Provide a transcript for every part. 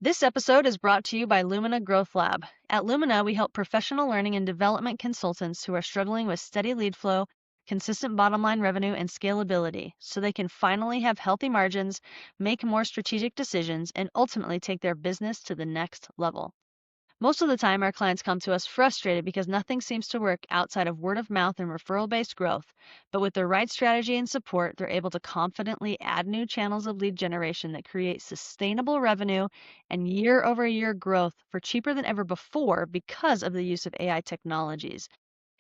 This episode is brought to you by Lumina Growth Lab. At Lumina, we help professional learning and development consultants who are struggling with steady lead flow, consistent bottom line revenue, and scalability so they can finally have healthy margins, make more strategic decisions, and ultimately take their business to the next level. Most of the time, our clients come to us frustrated because nothing seems to work outside of word of mouth and referral-based growth. But with the right strategy and support, they're able to confidently add new channels of lead generation that create sustainable revenue and year-over-year growth for cheaper than ever before because of the use of AI technologies.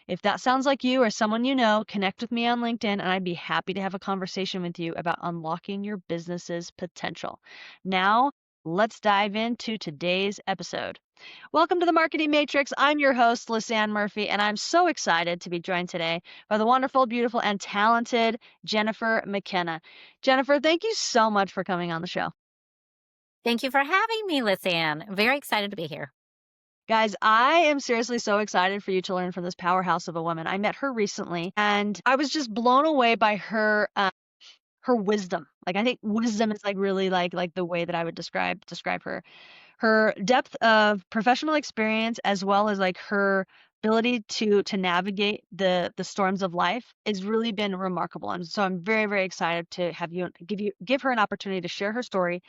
If that sounds like you or someone you know, connect with me on LinkedIn and I'd be happy to have a conversation with you about unlocking your business's potential. Now, let's dive into today's episode. Welcome to the Marketing Matrix. I'm your host, Lisanne Murphy, and I'm so excited to be joined today by the wonderful, beautiful, and talented Jennifer McKenna. Jennifer, thank you so much for coming on the show. Thank you for having me, Lisanne. Very excited to be here. Guys, I am seriously so excited for you to learn from this powerhouse of a woman. I met her recently, and I was just blown away by her wisdom. Like, I think wisdom is really like the way that I would describe her. Her depth of professional experience, as well as like her ability to navigate the storms of life, has really been remarkable. And so I'm very, very excited to have you give her an opportunity to share her story,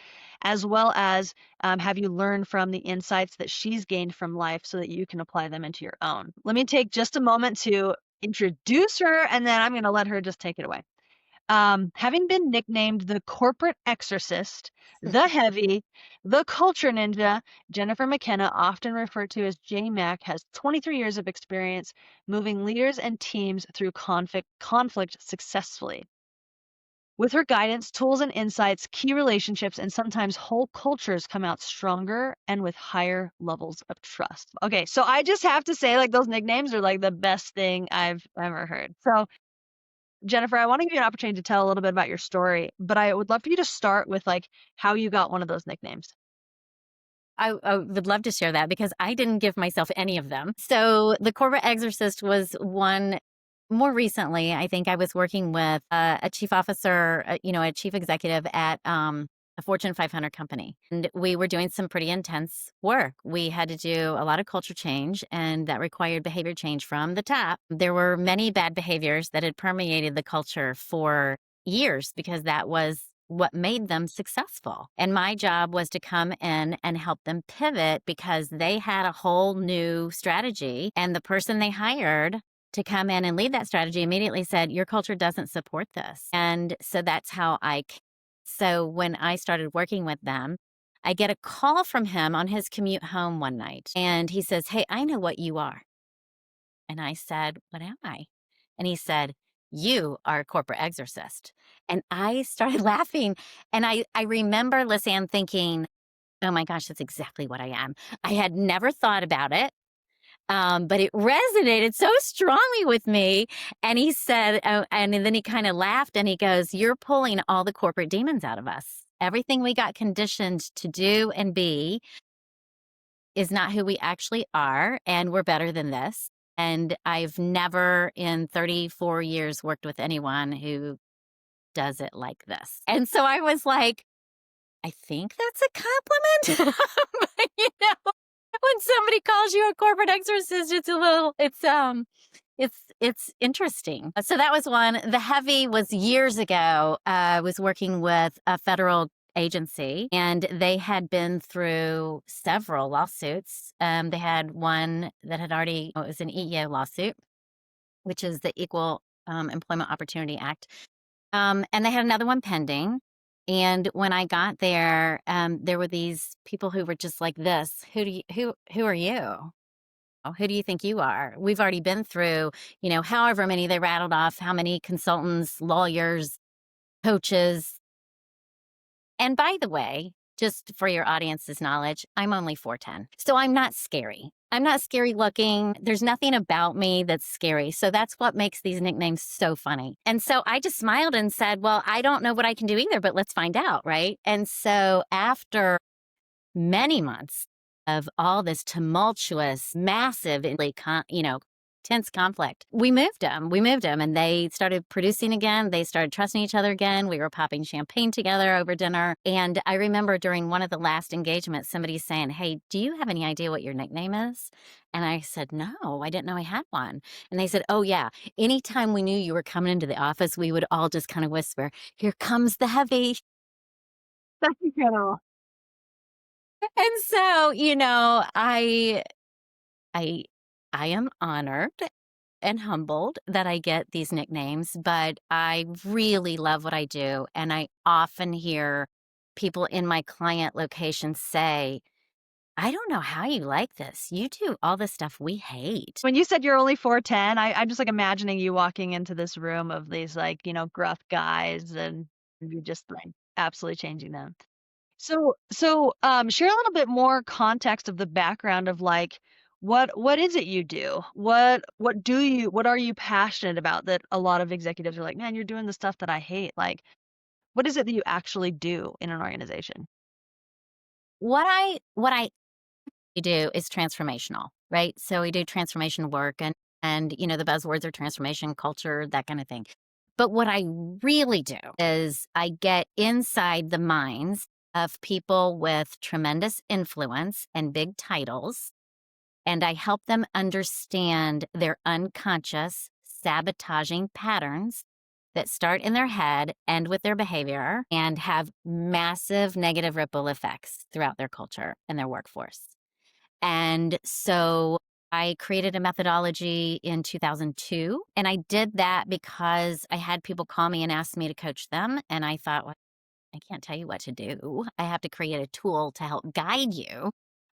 as well as have you learn from the insights that she's gained from life so that you can apply them into your own. Let me take just a moment to introduce her, and then I'm going to let her just take it away. Having been nicknamed the Corporate Exorcist, the Heavy, the Culture Ninja, Jennifer McKenna, often referred to as JMac, has 23 years of experience moving leaders and teams through conflict successfully. With her guidance, tools, and insights, key relationships and sometimes whole cultures come out stronger and with higher levels of trust. Okay, so I just have to say, like, those nicknames are like the best thing I've ever heard. So Jennifer, I want to give you an opportunity to tell a little bit about your story, but I would love for you to start with like how you got one of those nicknames. I would love to share that because I didn't give myself any of them. So the Corporate Exorcist was one. More recently, I think I was working with a chief officer, a chief executive at a Fortune 500 company. And we were doing some pretty intense work. We had to do a lot of culture change, and that required behavior change from the top. There were many bad behaviors that had permeated the culture for years because that was what made them successful. And my job was to come in and help them pivot because they had a whole new strategy. And the person they hired to come in and lead that strategy immediately said, your culture doesn't support this. And so that's how so when I started working with them, I get a call from him on his commute home one night. And he says, hey, I know what you are. And I said, what am I? And he said, you are a corporate exorcist. And I started laughing. And I remember, Lisanne, thinking, oh my gosh, that's exactly what I am. I had never thought about it. But it resonated so strongly with me. And he said, and then he kind of laughed and he goes, you're pulling all the corporate demons out of us. Everything we got conditioned to do and be is not who we actually are. And we're better than this. And I've never in 34 years worked with anyone who does it like this. And so I was like, I think that's a compliment. When somebody calls you a corporate exorcist, it's interesting. So that was one. The Heavy was years ago. I was working with a federal agency, and they had been through several lawsuits. They had one that had already, it was an EEO lawsuit, which is the Equal Employment Opportunity Act. And they had another one pending. And when I got there, there were these people who were just like this. Who are you? Who do you think you are? We've already been through, however many they rattled off, how many consultants, lawyers, coaches. And by the way, just for your audience's knowledge, I'm only 4'10". So I'm not scary. I'm not scary looking. There's nothing about me that's scary. So that's what makes these nicknames so funny. And so I just smiled and said, well, I don't know what I can do either, but let's find out, right? And so after many months of all this tumultuous, massive, tense conflict. We moved them and they started producing again. They started trusting each other again. We were popping champagne together over dinner. And I remember during one of the last engagements, somebody saying, "Hey, do you have any idea what your nickname is?" And I said, "No, I didn't know I had one." And they said, "Oh yeah, anytime we knew you were coming into the office, we would all just kind of whisper, 'Here comes the heavy.'" That's incredible. And so, I I am honored and humbled that I get these nicknames, but I really love what I do. And I often hear people in my client location say, "I don't know how you like this. You do all the stuff we hate." When you said you're only 4'10", I'm just, like, imagining you walking into this room of these, like, gruff guys, and you just, like, absolutely changing them. So, share a little bit more context of the background of, like, what is it you do? What are you passionate about that a lot of executives are like, "Man, you're doing the stuff that I hate." Like, what is it that you actually do in an organization? What I do is transformational, right? So we do transformation work and the buzzwords are transformation, culture, that kind of thing. But what I really do is I get inside the minds of people with tremendous influence and big titles, and I help them understand their unconscious sabotaging patterns that start in their head, end with their behavior, and have massive negative ripple effects throughout their culture and their workforce. And so I created a methodology in 2002. And I did that because I had people call me and ask me to coach them. And I thought, well, I can't tell you what to do. I have to create a tool to help guide you.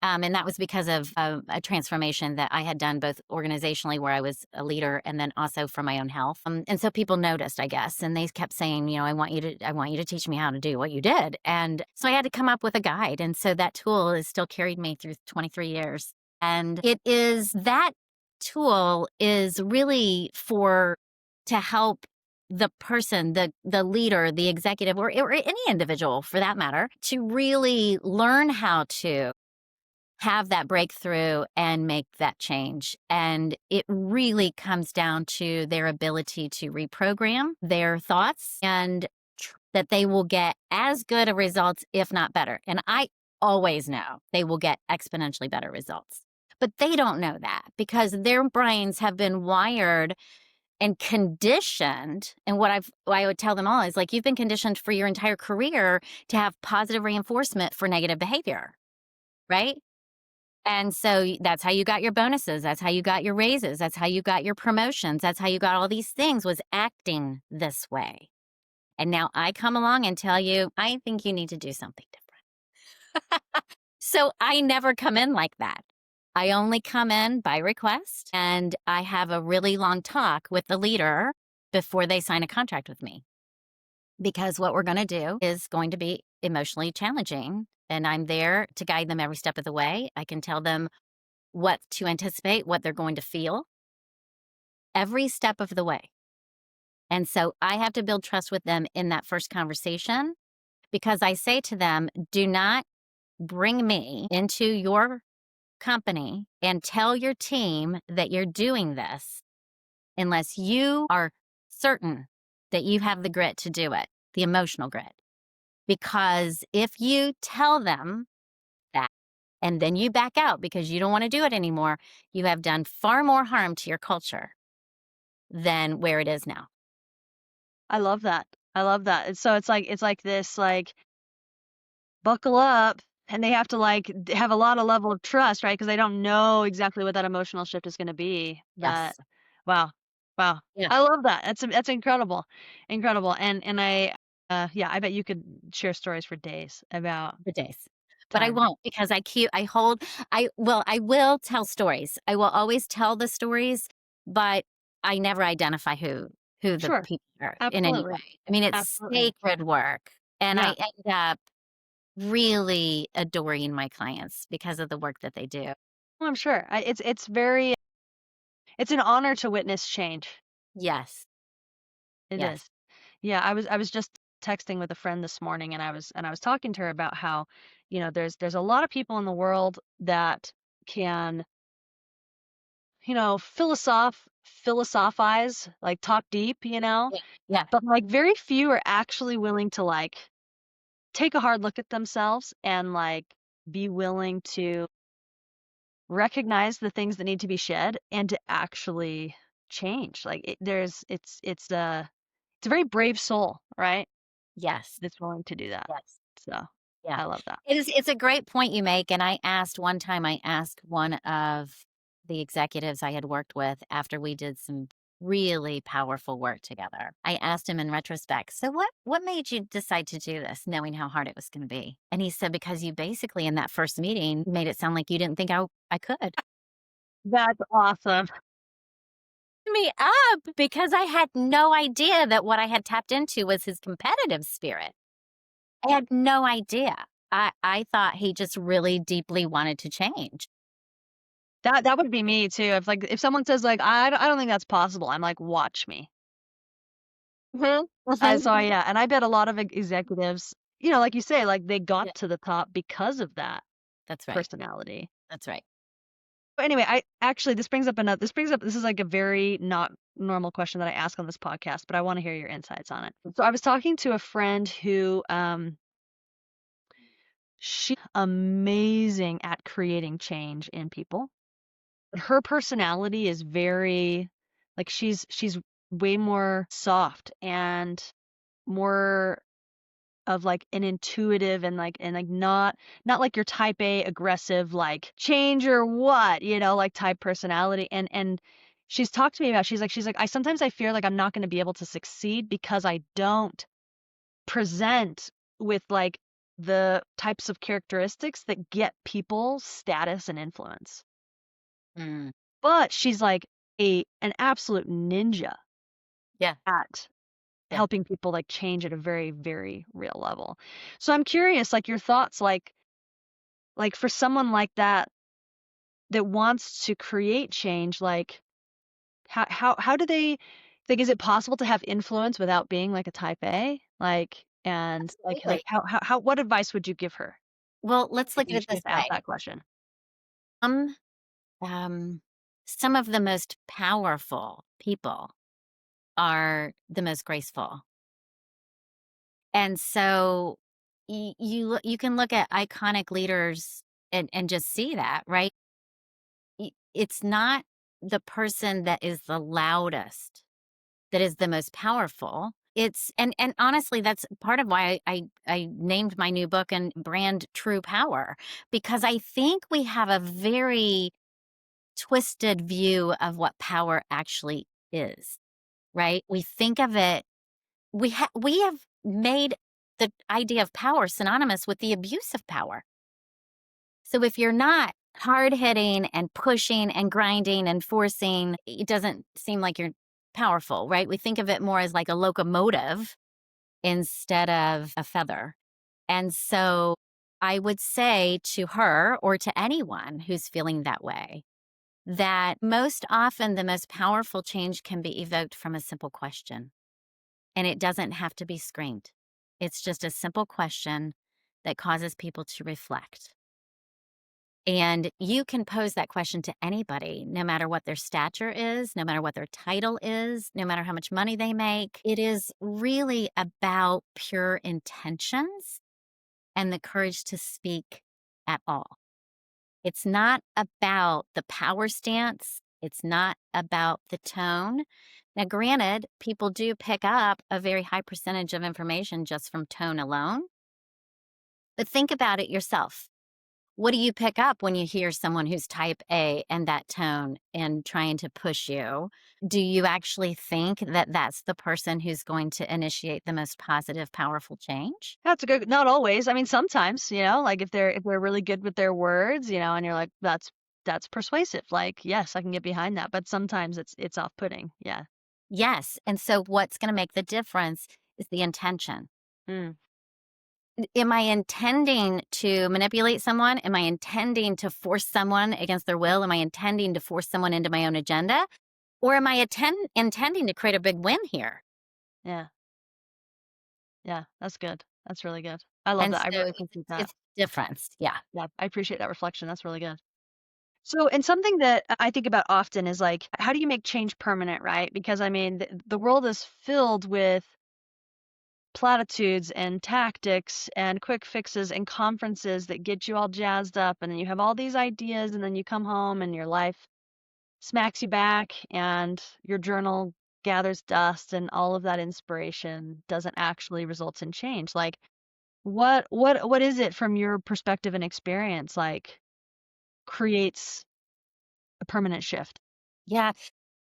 And that was because of a transformation that I had done both organizationally, where I was a leader, and then also for my own health. And so people noticed, I guess, and they kept saying, I want you to teach me how to do what you did. And so I had to come up with a guide. And so that tool has still carried me through 23 years. And that tool is really to help the person, the leader, the executive, or any individual for that matter, to really learn how to have that breakthrough and make that change. And it really comes down to their ability to reprogram their thoughts and that they will get as good a results, if not better. And I always know they will get exponentially better results. But they don't know that because their brains have been wired and conditioned. And I would tell them all is like, you've been conditioned for your entire career to have positive reinforcement for negative behavior, right? And so that's how you got your bonuses. That's how you got your raises. That's how you got your promotions. That's how you got all these things, was acting this way. And now I come along and tell you, I think you need to do something different. So I never come in like that. I only come in by request, and I have a really long talk with the leader before they sign a contract with me. Because what we're going to do is going to be emotionally challenging. And I'm there to guide them every step of the way. I can tell them what to anticipate, what they're going to feel every step of the way. And so I have to build trust with them in that first conversation, because I say to them, do not bring me into your company and tell your team that you're doing this unless you are certain that you have the grit to do it, the emotional grit. Because if you tell them that and then you back out because you don't want to do it anymore, you have done far more harm to your culture than where it is now. I love that. I love that. And so it's like this, like, buckle up, and they have to, like, have a lot of level of trust, right? Because they don't know exactly what that emotional shift is gonna be. That Yes. Wow. Wow. Yeah. I love that. That's incredible. Incredible. And yeah, I bet you could share stories for days about For days. But I time. won't, because I will tell stories. I will always tell the stories, but I never identify who the Sure. people are in any Absolutely. way. I mean, it's Absolutely. sacred work, and I Yeah. end up really adoring my clients because of the work that they do. Well, I'm sure. It's an honor to witness change. Yes. It Yes. is. Yeah, I was just texting with a friend this morning, and I was talking to her about how, there's a lot of people in the world that can, philosophize, like talk deep, Yeah. Yeah. but like very few are actually willing to like take a hard look at themselves and like be willing to recognize the things that need to be shed and to actually change. Like it's a very brave soul, right? Yes. That's willing to do that. Yes. So Yeah. I love that. It's a great point you make, and one time I asked one of the executives I had worked with after we did some really powerful work together. I asked him in retrospect, "So what made you decide to do this knowing how hard it was gonna be?" And he said, "Because you basically in that first meeting made it sound like you didn't think I could." That's awesome. Me up because I had no idea that what I had tapped into was his competitive spirit. I had no idea. I thought he just really deeply wanted to change. That would be me too. If someone says like I don't think that's possible, I'm like watch me. Mhm, Yeah, and I bet a lot of executives, like you say, like they got Yeah, to the top because of that that's right. personality. That's right. But anyway, I actually this is like a very not normal question that I ask on this podcast, but I want to hear your insights on it. So I was talking to a friend who she amazing at creating change in people. But her personality is very like she's way more soft and more of like an intuitive and not like your type A aggressive like change or what, like type personality. And she's talked to me about she's like I fear like I'm not going to be able to succeed because I don't present with like the types of characteristics that get people status and influence. Mm, But she's like an absolute ninja yeah, at yeah. helping people like change at a very, very real level. So I'm curious, like your thoughts, like for someone like that wants to create change, like how do they like is it possible to have influence without being like a type A? Like and like Absolutely. how what advice would you give her Well, let's if look at you it this if asked way. that question? Um, um, some of the most powerful people are the most graceful. And so you can look at iconic leaders and just see that, right? It's not the person that is the loudest that is the most powerful. It's and honestly, that's part of why I named my new book and brand True Power, because I think we have a very twisted view of what power actually is, right? We think of it we have made the idea of power synonymous with the abuse of power. So if you're not hard hitting and pushing and grinding and forcing, it doesn't seem like you're powerful, right? We think of it more as like a locomotive instead of a feather. And so I would say to her or to anyone who's feeling that way that most often the most powerful change can be evoked from a simple question. And it doesn't have to be screamed. It's just a simple question that causes people to reflect. And you can pose that question to anybody, no matter what their stature is, no matter what their title is, no matter how much money they make. It is really about pure intentions and the courage to speak at all. It's not about the power stance. It's not about the tone. Now, granted, people do pick up a very high percentage of information just from tone alone, but think about it yourself. What do you pick up when you hear someone who's type A and that tone and trying to push you? Do you actually think that that's the person who's going to initiate the most positive, powerful change? That's a good not always. I mean, sometimes, like if they're really good with their words, and you're like, that's persuasive. Like, yes, I can get behind that. But sometimes it's off-putting. Yeah. Yes. And so, what's going to make the difference is the intention. Mm. Am I intending to manipulate someone? Am I intending to force someone against their will? Am I intending to force someone into my own agenda? Or am I intending to create a big win here? Yeah. Yeah. That's good. That's really good. I love And that. I so really appreciate that. it's difference. Yeah. Yeah. I appreciate that reflection. That's really good. So, and something that I think about often is like, how do you make change permanent, right? Because I mean, the world is filled with platitudes and tactics and quick fixes and conferences that get you all jazzed up. And then you have all these ideas, and then you come home and your life smacks you back, and your journal gathers dust, and all of that inspiration doesn't actually result in change. Like, what is it from your perspective and experience, like, creates a permanent shift? Yeah,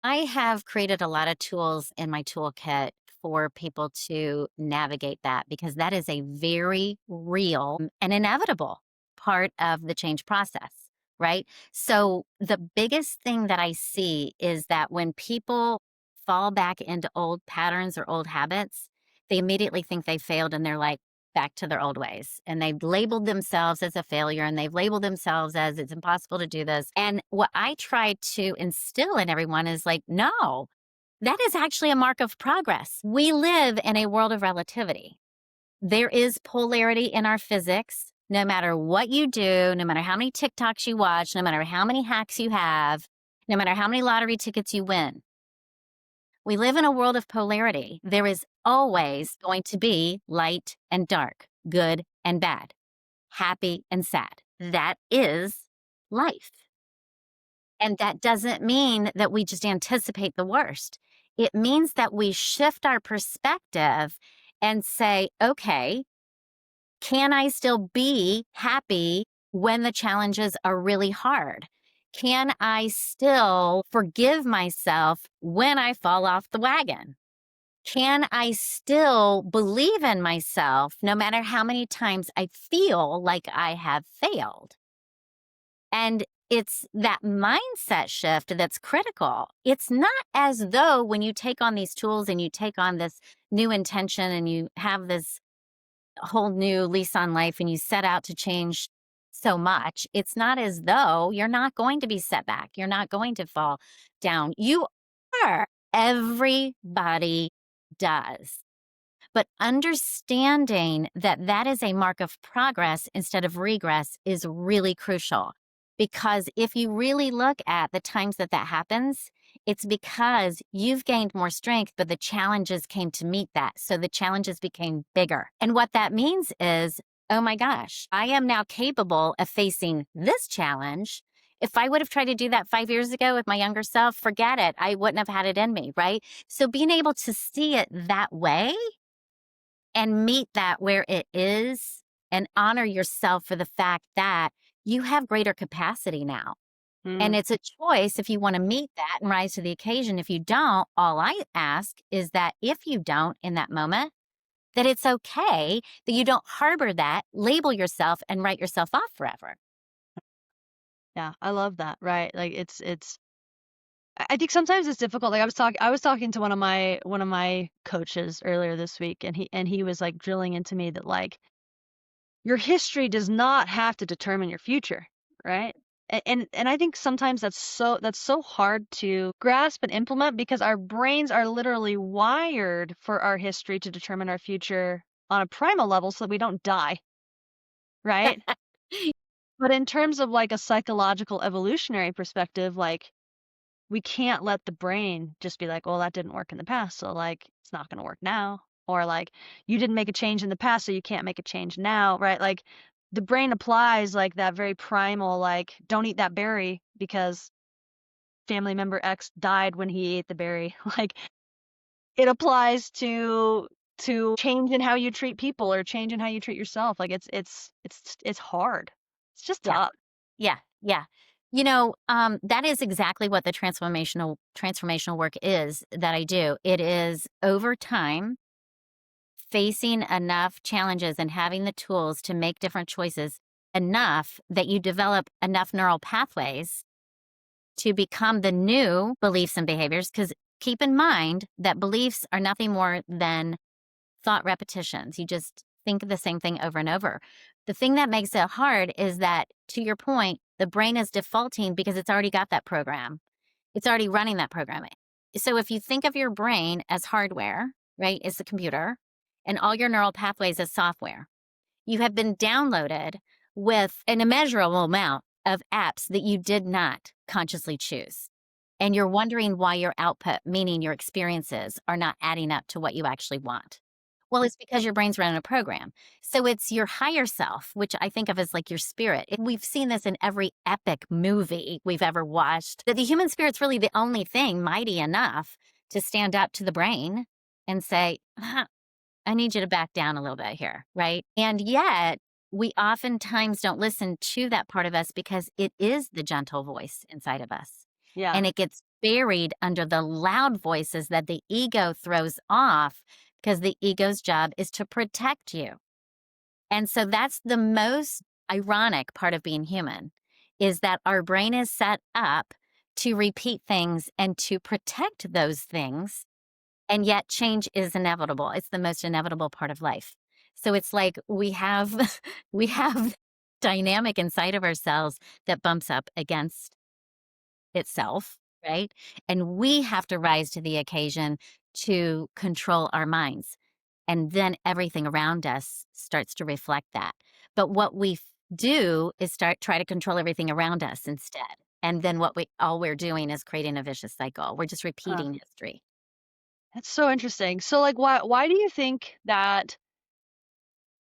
I have created a lot of tools in my toolkit for people to navigate that because that is a very real and inevitable part of the change process, right? So, the biggest thing that I see is that when people fall back into old patterns or old habits, they immediately think they failed and they're like, back to their old ways. And they've labeled themselves as a failure and they've labeled themselves as it's impossible to do this. And what I try to instill in everyone is like, no, that is actually a mark of progress. We live in a world of relativity. There is polarity in our physics. No matter what you do, no matter how many TikToks you watch, no matter how many hacks you have, no matter how many lottery tickets you win, we live in a world of polarity. There is always going to be light and dark, good and bad, happy and sad. That is life. And that doesn't mean that we just anticipate the worst. It means that we shift our perspective and say, okay, can I still be happy when the challenges are really hard? Can I still forgive myself when I fall off the wagon? Can I still believe in myself no matter how many times I feel like I have failed? And it's that mindset shift that's critical. It's not as though when you take on these tools and you take on this new intention and you have this whole new lease on life and you set out to change so much, it's not as though you're not going to be set back. You're not going to fall down. You are. Everybody does. But understanding that that is a mark of progress instead of regress is really crucial. Because if you really look at the times that that happens, it's because you've gained more strength, but the challenges came to meet that. So the challenges became bigger. And what that means is, oh my gosh, I am now capable of facing this challenge. If I would have tried to do that 5 years ago with my younger self, forget it. I wouldn't have had it in me, right? So being able to see it that way and meet that where it is and honor yourself for the fact that you have greater capacity now. And Mm. it's a choice if you want to meet that and rise to the occasion. If you don't, all I ask is that if you don't in that moment, that it's okay that you don't harbor that, label yourself and write yourself off forever. Yeah, I love that, right? Like, it's I think sometimes it's difficult. Like, I was talking to one of my coaches earlier this week, and he was like drilling into me that, like, your history does not have to determine your future, right? And I think sometimes that's so hard to grasp and implement, because our brains are literally wired for our history to determine our future on a primal level so that we don't die, right? But in terms of like a psychological evolutionary perspective, like, we can't let the brain just be like, well, that didn't work in the past, so like it's not going to work now. Or like, you didn't make a change in the past, so you can't make a change now, right? Like, the brain applies like that very primal, like, don't eat that berry because family member X died when he ate the berry. Like, it applies to change in how you treat people or change in how you treat yourself. Like, it's hard. It's just Yeah. tough. Yeah. Yeah. That is exactly what the transformational work is that I do. It is over time facing enough challenges and having the tools to make different choices enough that you develop enough neural pathways to become the new beliefs and behaviors. Because keep in mind that beliefs are nothing more than thought repetitions. You just think the same thing over and over. The thing that makes it hard is that, to your point, the brain is defaulting because it's already got that program. It's already running that programming. So if you think of your brain as hardware, right, it's a computer, and all your neural pathways as software, you have been downloaded with an immeasurable amount of apps that you did not consciously choose. And you're wondering why your output, meaning your experiences, are not adding up to what you actually want. Well, it's because your brain's running a program. So it's your higher self, which I think of as like your spirit. And we've seen this in every epic movie we've ever watched, that the human spirit's really the only thing mighty enough to stand up to the brain and say, I need you to back down a little bit here, right? And yet, we oftentimes don't listen to that part of us because it is the gentle voice inside of us. Yeah. And it gets buried under the loud voices that the ego throws off because the ego's job is to protect you. And so that's the most ironic part of being human, is that our brain is set up to repeat things and to protect those things, and yet change is inevitable. It's the most inevitable part of life. So it's like we have we have dynamic inside of ourselves that bumps up against itself, right? And we have to rise to the occasion to control our minds. And then everything around us starts to reflect that. But what we do is try to control everything around us instead. And then all we're doing is creating a vicious cycle. We're just Huh. repeating history. That's so interesting. So like why do you think that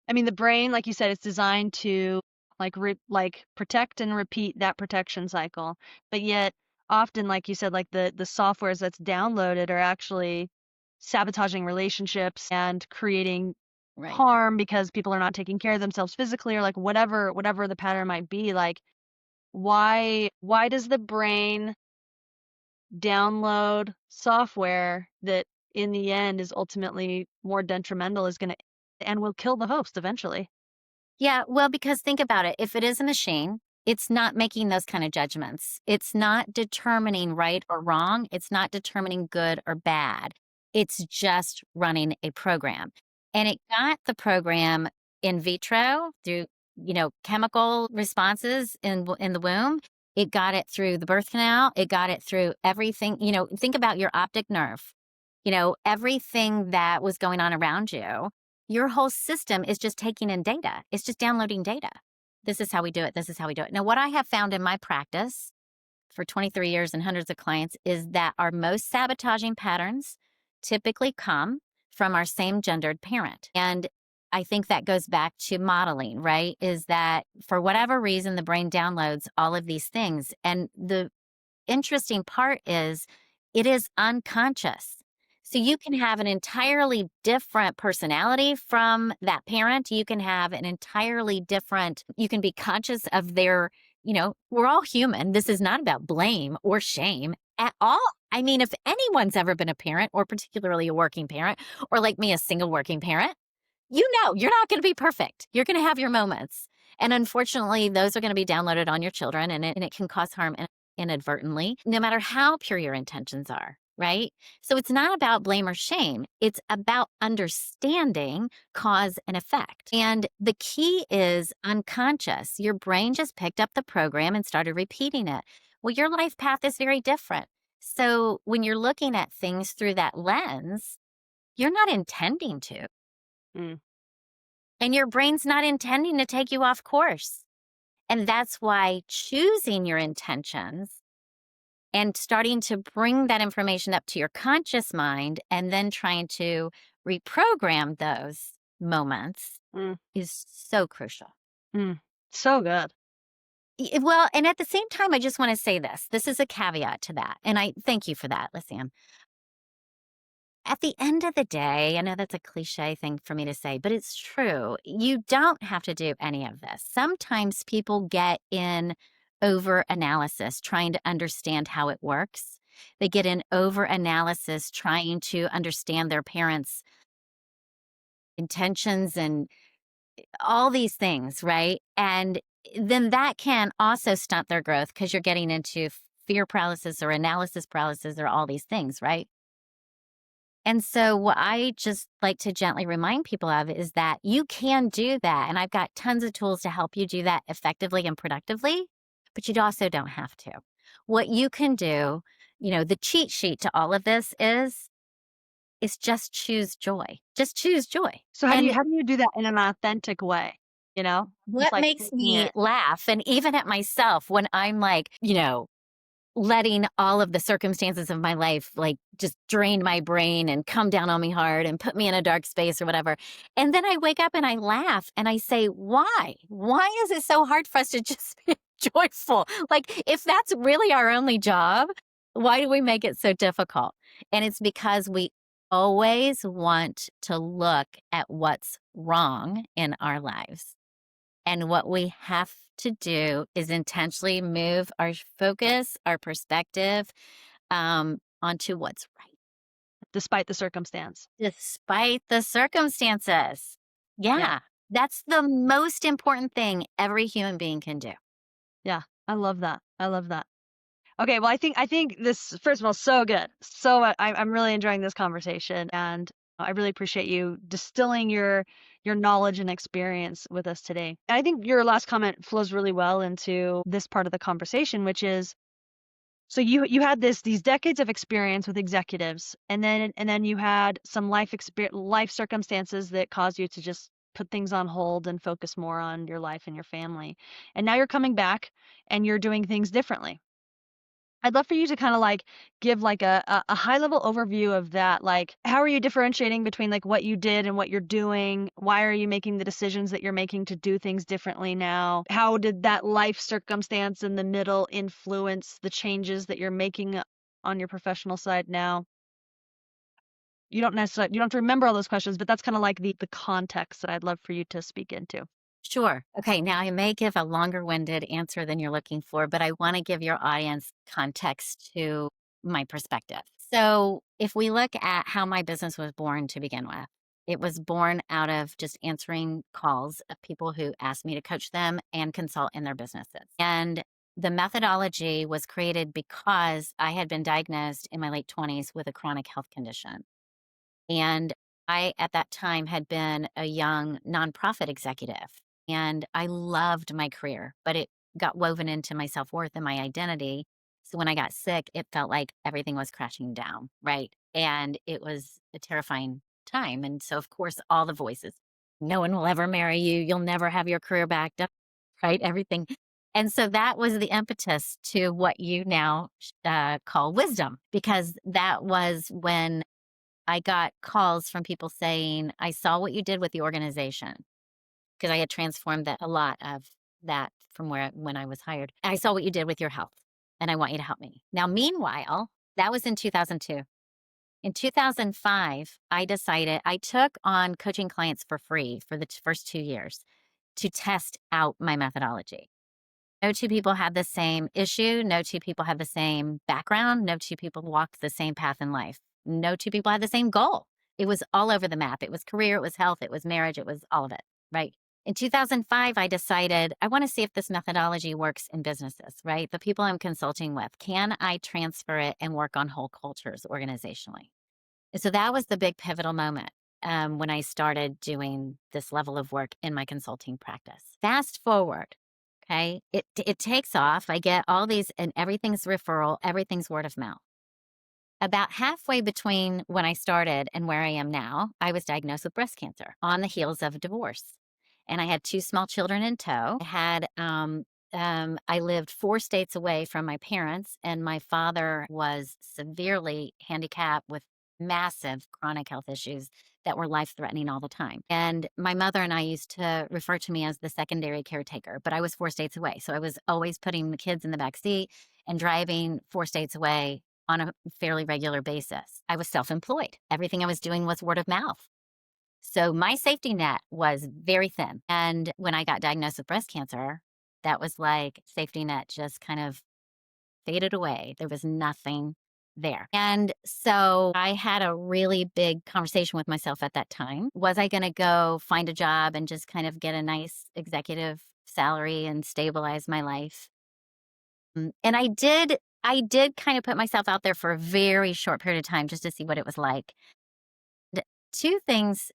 I mean the brain, like you said, it's designed to like protect and repeat that protection cycle. But yet often, like you said, like the softwares that's downloaded are actually sabotaging relationships and creating Right. harm because people are not taking care of themselves physically or like whatever the pattern might be. Like why does the brain download software that in the end is ultimately more detrimental is going to and will kill the host eventually. Yeah, well, because think about it. If it is a machine, it's not making those kind of judgments. It's not determining right or wrong. It's not determining good or bad. It's just running a program. And it got the program in vitro through, chemical responses in the womb. It got it through the birth canal. It got it through everything. Think about your optic nerve. Everything that was going on around you, your whole system is just taking in data. It's just downloading data. This is how we do it. This is how we do it. Now, what I have found in my practice for 23 years and hundreds of clients is that our most sabotaging patterns typically come from our same gendered parent. And I think that goes back to modeling, right? Is that for whatever reason, the brain downloads all of these things. And the interesting part is it is unconscious. So you can have an entirely different personality from that parent. You can have an entirely different, you can be conscious of their, we're all human. This is not about blame or shame at all. I mean, if anyone's ever been a parent, or particularly a working parent, or like me, a single working parent, you're not going to be perfect. You're going to have your moments. And unfortunately, those are going to be downloaded on your children, and it can cause harm inadvertently, no matter how pure your intentions are, right? So it's not about blame or shame. It's about understanding cause and effect. And the key is unconscious. Your brain just picked up the program and started repeating it. Well, your life path is very different. So when you're looking at things through that lens, you're not intending to. Mm. And your brain's not intending to take you off course. And that's why choosing your intentions and starting to bring that information up to your conscious mind and then trying to reprogram those moments Mm. is so crucial. Mm. So good. Well, and at the same time, I just want to say this. This is a caveat to that. And I thank you for that, Lisanne. At the end of the day, I know that's a cliche thing for me to say, but it's true. You don't have to do any of this. Sometimes people get in over analysis trying to understand how it works. They get in over analysis trying to understand their parents' intentions and all these things, right? And then that can also stunt their growth because you're getting into fear paralysis or analysis paralysis or all these things, right? And so what I just like to gently remind people of is that you can do that. And I've got tons of tools to help you do that effectively and productively, but you also don't have to. What you can do, the cheat sheet to all of this is just choose joy. Just choose joy. So And how do you do that in an authentic way? you know? Just What like makes taking me it. laugh, and even at myself when I'm like, letting all of the circumstances of my life, like, just drain my brain and come down on me hard and put me in a dark space or whatever. And then I wake up and I laugh and I say, why? Why is it so hard for us to just be joyful? Like, if that's really our only job, why do we make it so difficult? And it's because we always want to look at what's wrong in our lives. And what we have to do is intentionally move our focus, our perspective, onto what's right, Despite the circumstance. despite the circumstances. Yeah. Yeah, that's the most important thing every human being can do. Yeah. I love that. I love that. Okay, well, I think this, first of all, so good. So I'm really enjoying this conversation, and I really appreciate you distilling your knowledge and experience with us today. And I think your last comment flows really well into this part of the conversation, which is, so you had these decades of experience with executives, and then you had some life circumstances that caused you to just put things on hold and focus more on your life and your family. And now you're coming back and you're doing things differently. I'd love for you to kind of like give like a high level overview of that. Like, how are you differentiating between like what you did and what you're doing? Why are you making the decisions that you're making to do things differently now? How did that life circumstance in the middle influence the changes that you're making on your professional side now? You don't have to remember all those questions, but that's kind of like the context that I'd love for you to speak into. Sure. Okay. Now, I may give a longer winded answer than you're looking for, but I want to give your audience context to my perspective. So, if we look at how my business was born to begin with, it was born out of just answering calls of people who asked me to coach them and consult in their businesses. And the methodology was created because I had been diagnosed in my late 20s with a chronic health condition. And I, at that time, had been a young nonprofit executive and I loved my career, but it got woven into my self worth and my identity. So when I got sick, it felt like everything was crashing down, right? And it was a terrifying time. And so, of course, all the voices, no one will ever marry you. You'll never have your career back, right? Everything. And so that was the impetus to what you now call wisdom, because that was when I got calls from people saying, I saw what you did with the organization because I had transformed that a lot of that from when I was hired. I saw what you did with your health and I want you to help me. Now, meanwhile, that was in 2002. In 2005, I decided I took on coaching clients for free for the first 2 years to test out my methodology. No two people had the same issue. No two people had the same background. No two people walked the same path in life. No two people had the same goal. It was all over the map. It was career, it was health, it was marriage, it was all of it, right? In 2005, I decided I want to see if this methodology works in businesses, right? The people I'm consulting with, can I transfer it and work on whole cultures organizationally? And so that was the big pivotal moment when I started doing this level of work in my consulting practice. Fast forward, okay, it takes off. I get all these, and everything's referral, everything's word of mouth. About halfway between when I started and where I am now, I was diagnosed with breast cancer on the heels of a divorce. And I had two small children in tow. I lived 4 states away from my parents, and my father was severely handicapped with massive chronic health issues that were life threatening all the time. And my mother and I used to refer to me as the secondary caretaker, but I was 4 states away. So I was always putting the kids in the back seat and driving 4 states away on a fairly regular basis. I was self employed. Everything I was doing was word of mouth. So my safety net was very thin. And when I got diagnosed with breast cancer, that was like safety net just kind of faded away. There was nothing there. And so I had a really big conversation with myself at that time. Was I going to go find a job and just kind of get a nice executive salary and stabilize my life? And I did kind of put myself out there for a very short period of time just to see what it was like. Two things,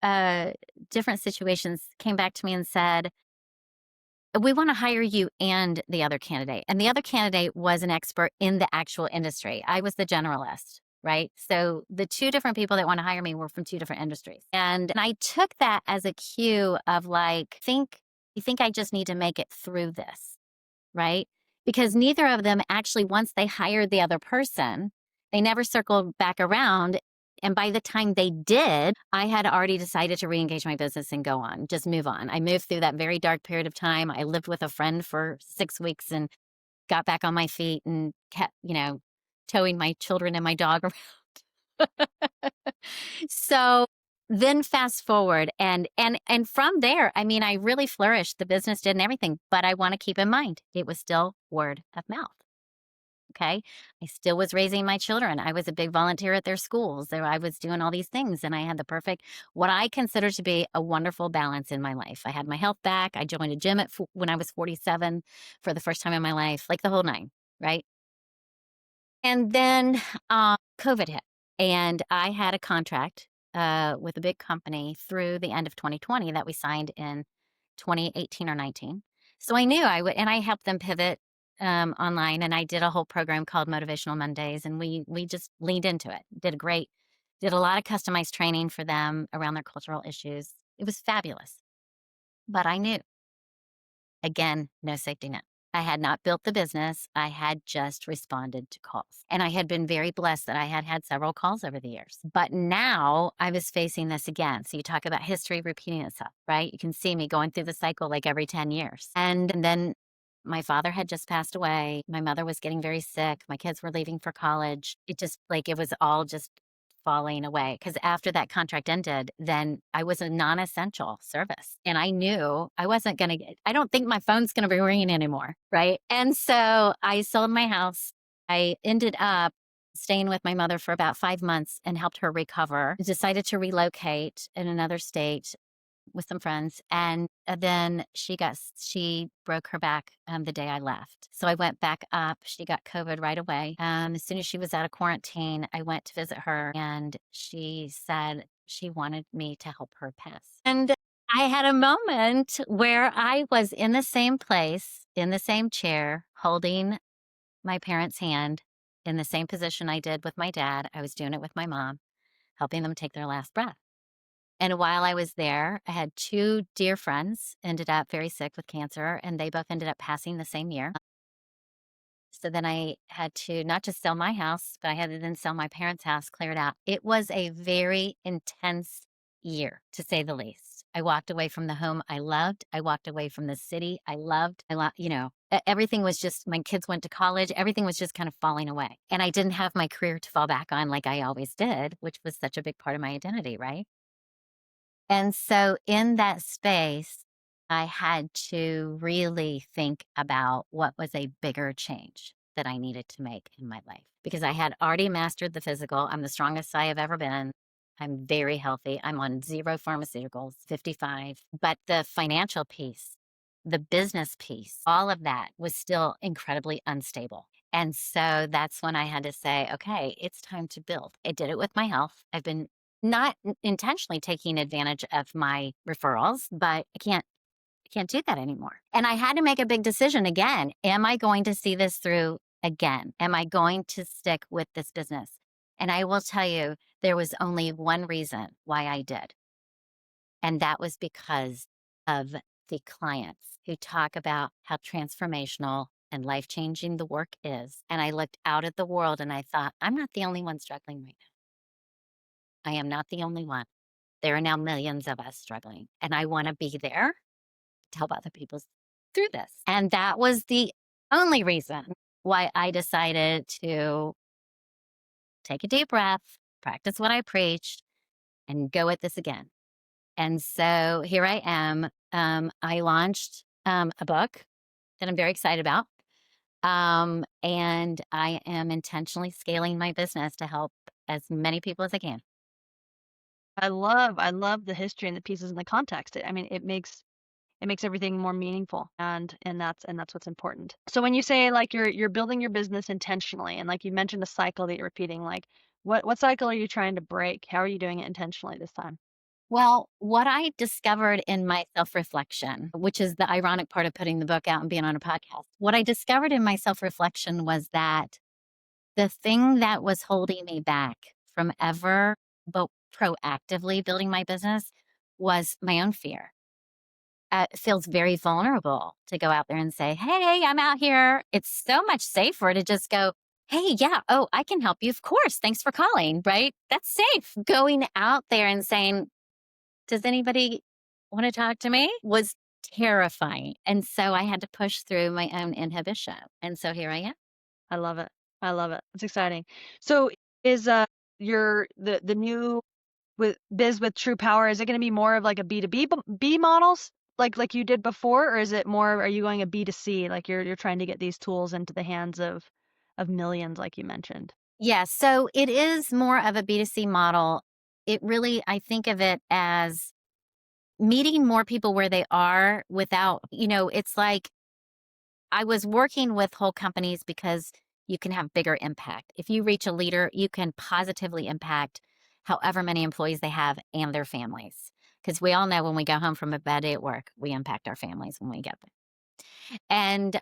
uh, different situations came back to me and said, we want to hire you and the other candidate. And the other candidate was an expert in the actual industry. I was the generalist. right? So the two different people that want to hire me were from two different industries. And I took that as a cue of like, you think I just need to make it through this, right? Because neither of them actually, once they hired the other person, they never circled back around. And by the time they did, I had already decided to reengage my business and go on, just move on. I moved through that very dark period of time. I lived with a friend for 6 weeks and got back on my feet and kept, towing my children and my dog around. So then fast forward and from there, I mean, I really flourished. The business did and everything, but I want to keep in mind it was still word of mouth. Okay. I still was raising my children. I was a big volunteer at their schools. I was doing all these things and I had the perfect, what I consider to be a wonderful balance in my life. I had my health back. I joined a gym when I was 47 for the first time in my life, like the whole nine. Right. And then COVID hit, and I had a contract with a big company through the end of 2020 that we signed in 2018 or 19. So I knew I would, and I helped them pivot online, and I did a whole program called Motivational Mondays, and we just leaned into it. Did a lot of customized training for them around their cultural issues. It was fabulous, but I knew. Again, no safety net. I had not built the business. I had just responded to calls. And I had been very blessed that I had had several calls over the years. But now I was facing this again. So you talk about history repeating itself, right? You can see me going through the cycle like every 10 years. And then my father had just passed away. My mother was getting very sick. My kids were leaving for college. It was all just falling away. Because after that contract ended, then I was a non-essential service. And I knew I wasn't going to I don't think my phone's going to be ringing anymore. Right. And so I sold my house. I ended up staying with my mother for about 5 months and helped her recover. Decided to relocate in another state with some friends. And then she broke her back the day I left. So I went back up. She got COVID right away. As soon as she was out of quarantine, I went to visit her and she said she wanted me to help her pass. And I had a moment where I was in the same place, in the same chair, holding my parents' hand in the same position I did with my dad. I was doing it with my mom, helping them take their last breath. And while I was there, I had two dear friends ended up very sick with cancer, and they both ended up passing the same year. So then I had to not just sell my house, but I had to then sell my parents' house, clear it out. It was a very intense year, to say the least. I walked away from the home I loved. I walked away from the city I loved. Everything was just, my kids went to college. Everything was just kind of falling away. And I didn't have my career to fall back on like I always did, which was such a big part of my identity, right? And so in that space, I had to really think about what was a bigger change that I needed to make in my life because I had already mastered the physical. I'm the strongest I have ever been. I'm very healthy. I'm on zero pharmaceuticals, 55. But the financial piece, the business piece, all of that was still incredibly unstable. And so that's when I had to say, okay, it's time to build. I did it with my health. I've been not intentionally taking advantage of my referrals, but I can't do that anymore. And I had to make a big decision again. Am I going to see this through again? Am I going to stick with this business? And I will tell you, there was only one reason why I did. And that was because of the clients who talk about how transformational and life-changing the work is. And I looked out at the world and I thought, I'm not the only one struggling right now. I am not the only one. There are now millions of us struggling. And I want to be there to help other people through this. And that was the only reason why I decided to take a deep breath, practice what I preached, and go at this again. And so here I am. I launched a book that I'm very excited about. And I am intentionally scaling my business to help as many people as I can. I love the history and the pieces and the context. I mean, it makes everything more meaningful, and that's what's important. So when you say like you're building your business intentionally, and like you mentioned a cycle that you're repeating, like what cycle are you trying to break? How are you doing it intentionally this time? Well, what I discovered in my self reflection, which is the ironic part of putting the book out and being on a podcast, what I discovered in my self reflection was that The thing that was holding me back from ever but proactively building my business was my own fear. It feels very vulnerable to go out there and say, "Hey, I'm out here." It's so much safer to just go, "Hey, yeah, oh, I can help you. Of course. Thanks for calling." Right? That's safe. Going out there and saying, "Does anybody want to talk to me?" was terrifying. And so I had to push through my own inhibition. And so here I am. I love it. I love it. It's exciting. So is your the new with biz with True Power, is it going to be more of like a B2B B models like you did before, or is it more, are you going a B2C, like you're trying to get these tools into the hands of millions like you mentioned? Yeah, so it is more of a B2C model. It really, I think of it as meeting more people where they are without, it's like I was working with whole companies because you can have bigger impact. If you reach a leader, you can positively impact however many employees they have and their families. Because we all know when we go home from a bad day at work, we impact our families when we get there. And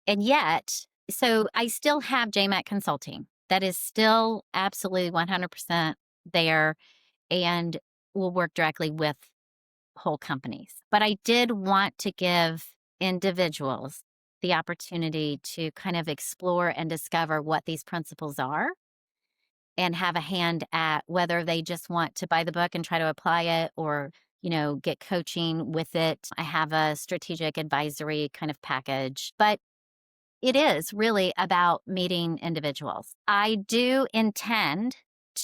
yet, so I still have JMAC Consulting. That is still absolutely 100% there and will work directly with whole companies. But I did want to give individuals the opportunity to kind of explore and discover what these principles are and have a hand at whether they just want to buy the book and try to apply it or, get coaching with it. I have a strategic advisory kind of package, but it is really about meeting individuals. I do intend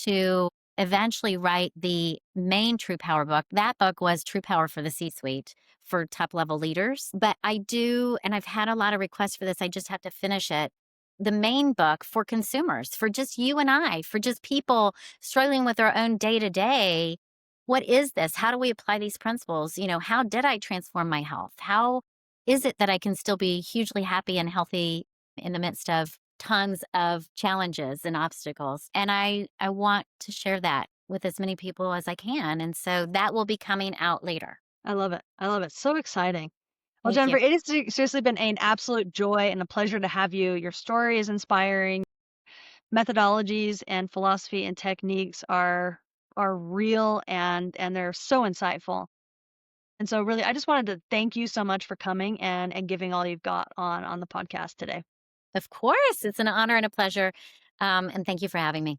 to eventually write the main True Power book. That book was True Power for the C-suite for top level leaders. But I do, and I've had a lot of requests for this, I just have to finish it. The main book for consumers, for just you and I, for just people struggling with their own day to day. What is this? How do we apply these principles? How did I transform my health? How is it that I can still be hugely happy and healthy in the midst of tons of challenges and obstacles? And I want to share that with as many people as I can. And so that will be coming out later. I love it. I love it. So exciting. Well, Thank you. Jennifer, it has seriously been an absolute joy and a pleasure to have you. Your story is inspiring. Methodologies and philosophy and techniques are real and they're so insightful. And so really, I just wanted to thank you so much for coming and giving all you've got on the podcast today. Of course, it's an honor and a pleasure. And thank you for having me.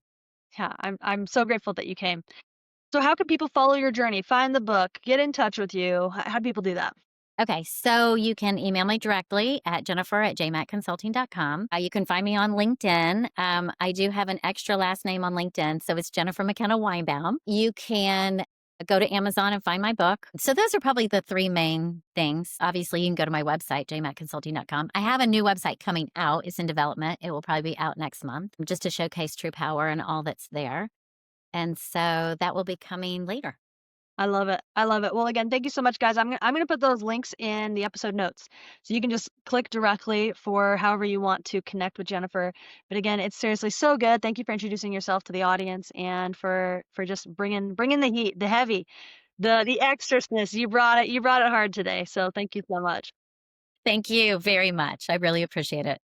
Yeah, I'm so grateful that you came. So how can people follow your journey, find the book, get in touch with you? How do people do that? Okay, so you can email me directly at jennifer@jmacconsulting.com. You can find me on LinkedIn. I do have an extra last name on LinkedIn, so it's Jennifer McKenna Weinbaum. You can go to Amazon and find my book. So those are probably the three main things. Obviously, you can go to my website, jmacconsulting.com. I have a new website coming out. It's in development. It will probably be out next month just to showcase True Power and all that's there. And so that will be coming later. I love it. I love it. Well, again, thank you so much, guys. I'm gonna put those links in the episode notes, so you can just click directly for however you want to connect with Jennifer. But again, it's seriously so good. Thank you for introducing yourself to the audience and for just bringing the heat, the heavy, the extraness. You brought it. You brought it hard today. So thank you so much. Thank you very much. I really appreciate it.